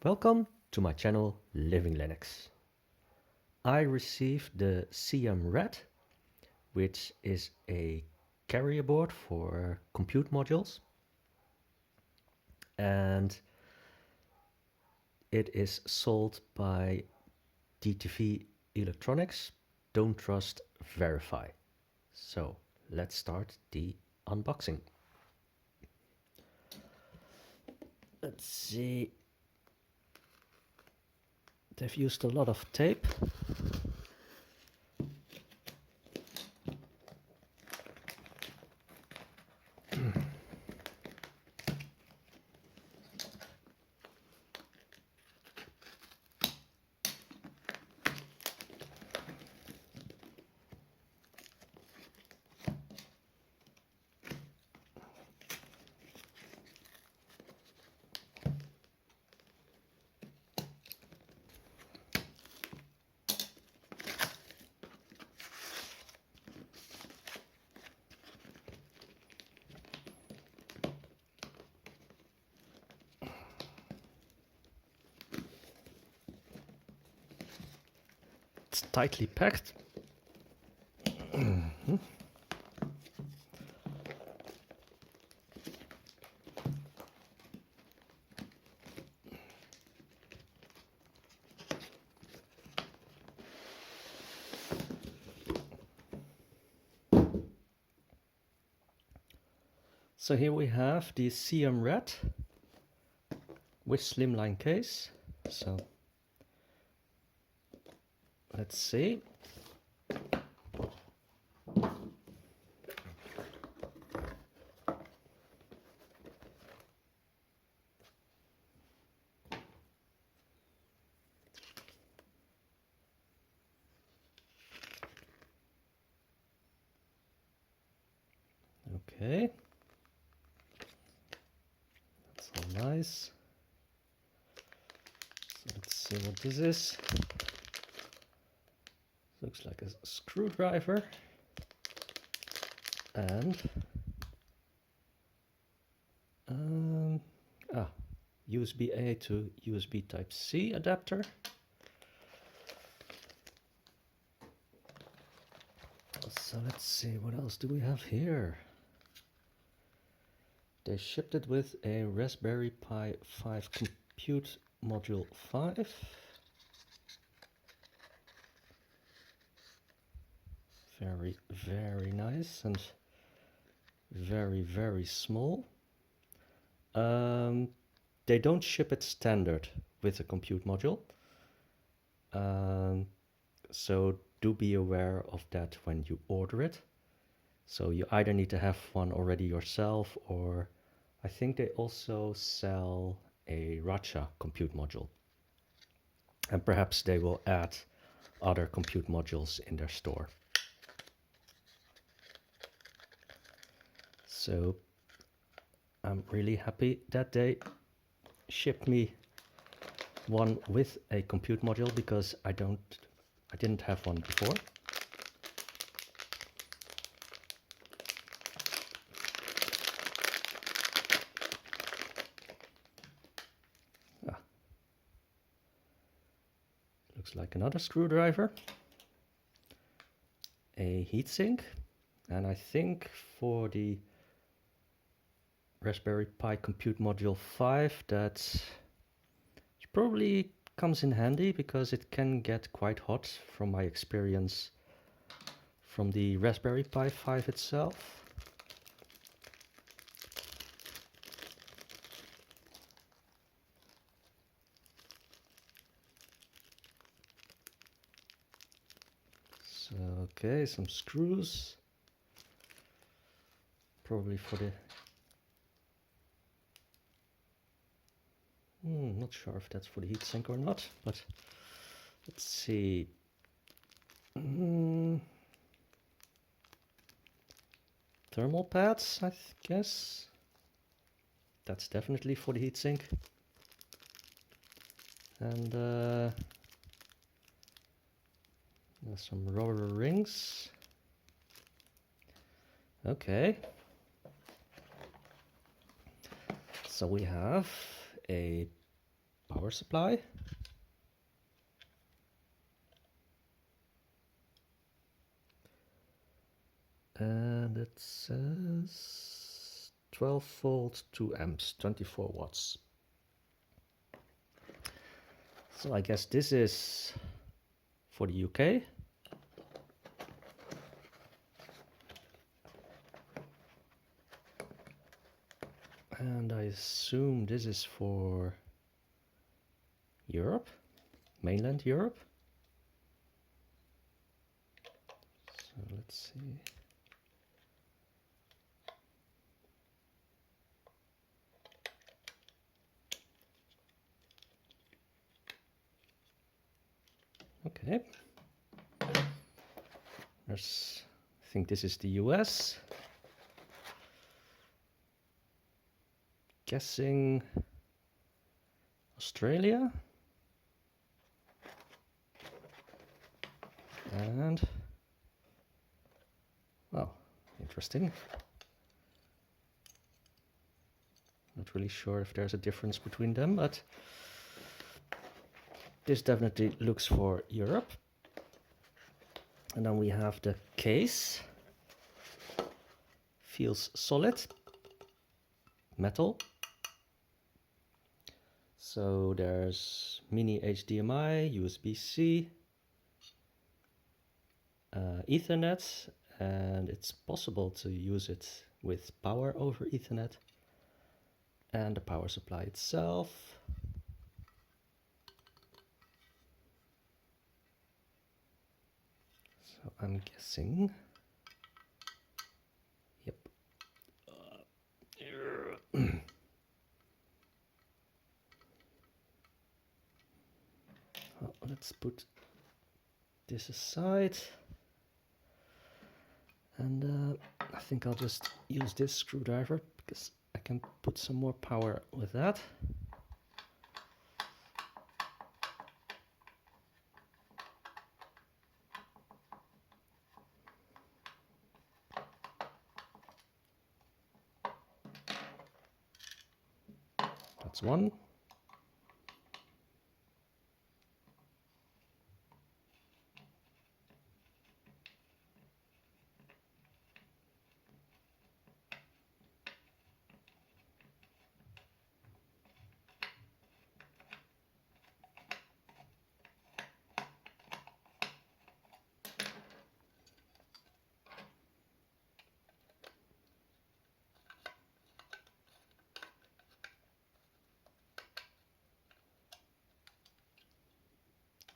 Welcome to my channel Living Linux. I received the CmRat, which is a carrier board for compute modules, and it is sold by DTV Electronics. Don't trust, verify. So let's start the unboxing. Let's see. They've used a lot of tape. It's tightly packed. So here we have the CmRat with slimline case. So let's see. Okay. That's all nice. So let's see what this is. Looks like a screwdriver and USB-A to USB Type-C adapter. So let's see, what else do we have here? They shipped it with a Raspberry Pi 5 Compute Module 5. Very, very nice and very, very small. They don't ship it standard with a compute module. So do be aware of that when you order it. So you either need to have one already yourself, or I think they also sell a Radxa compute module. And perhaps they will add other compute modules in their store. So I'm really happy that they shipped me one with a compute module, because I didn't have one before. Looks like another screwdriver, a heatsink, and I think for the Raspberry Pi Compute Module 5 that probably comes in handy, because it can get quite hot from my experience from the Raspberry Pi 5 itself. So, okay, some screws, probably for the not sure if that's for the heatsink or not, but let's see. Thermal pads, I guess. That's definitely for the heatsink. And there's some rubber rings. Okay. So we have a power supply. And it says 12 volt, 2 amps, 24 watts. So I guess this is for the UK. And I assume this is for Europe, mainland Europe. So let's see. Okay. There's, I think this is the US. Guessing Australia. And, well, interesting. Not really sure if there's a difference between them, but this definitely looks for Europe. And then we have the case. Feels solid. Metal. So there's mini HDMI, USB-C, Ethernet, and it's possible to use it with power over Ethernet, and the power supply itself. So I'm guessing, yep. Well, let's put this aside. And I think I'll just use this screwdriver because I can put some more power with that. That's one.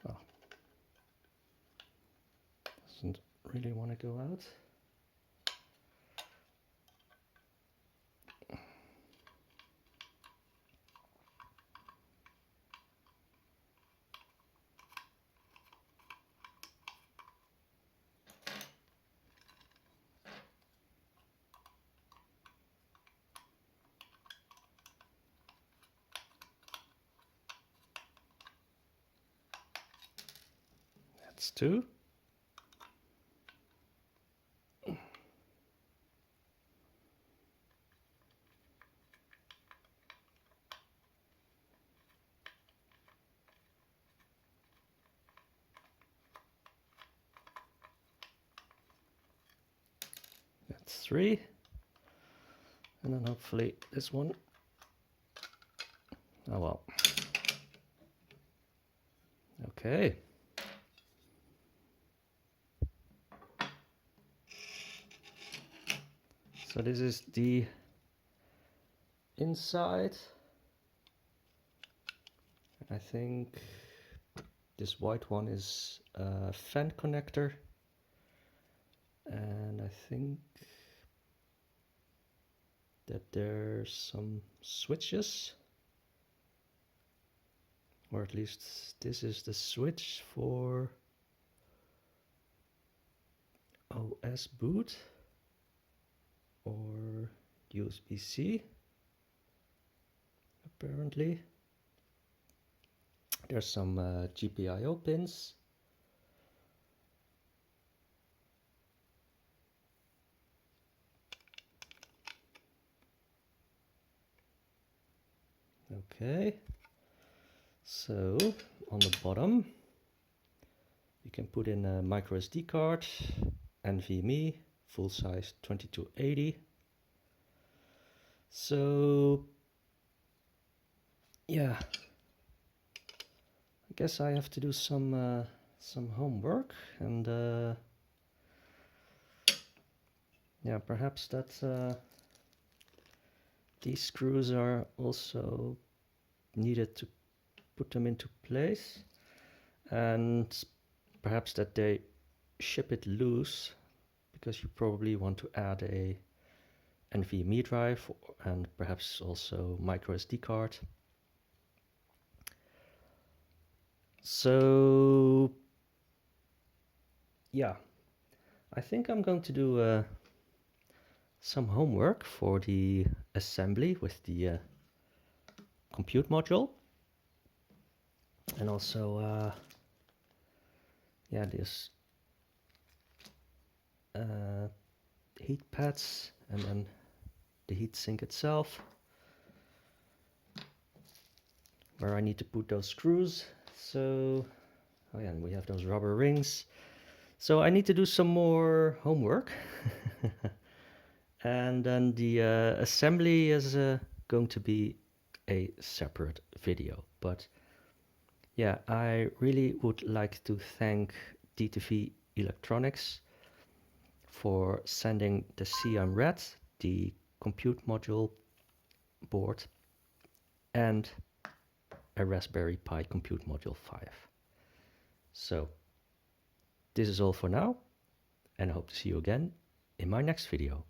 Oh. Doesn't really want to go out. That's two. That's three. And then hopefully this one. Oh well. Okay. So this is the inside. I think this white one is a fan connector. And I think that there's some switches. Or at least this is the switch for OS boot or USB-C. Apparently there's some GPIO pins. Okay, So on the bottom you can put in a micro SD card, NVMe, full size 2280. So yeah, I guess I have to do some homework, and yeah, perhaps that these screws are also needed to put them into place, and perhaps that they ship it loose, because you probably want to add a NVMe drive and perhaps also micro SD card. So yeah, I think I'm going to do some homework for the assembly with the compute module, and also yeah, this heat pads, and then the heat sink itself, where I need to put those screws. So oh yeah, and we have those rubber rings. So I need to do some more homework. And then the assembly is going to be a separate video. But yeah, I really would like to thank DTV Electronics for sending the CmRat, the compute module board, and a Raspberry Pi compute module 5. So this is all for now, and I hope to see you again in my next video.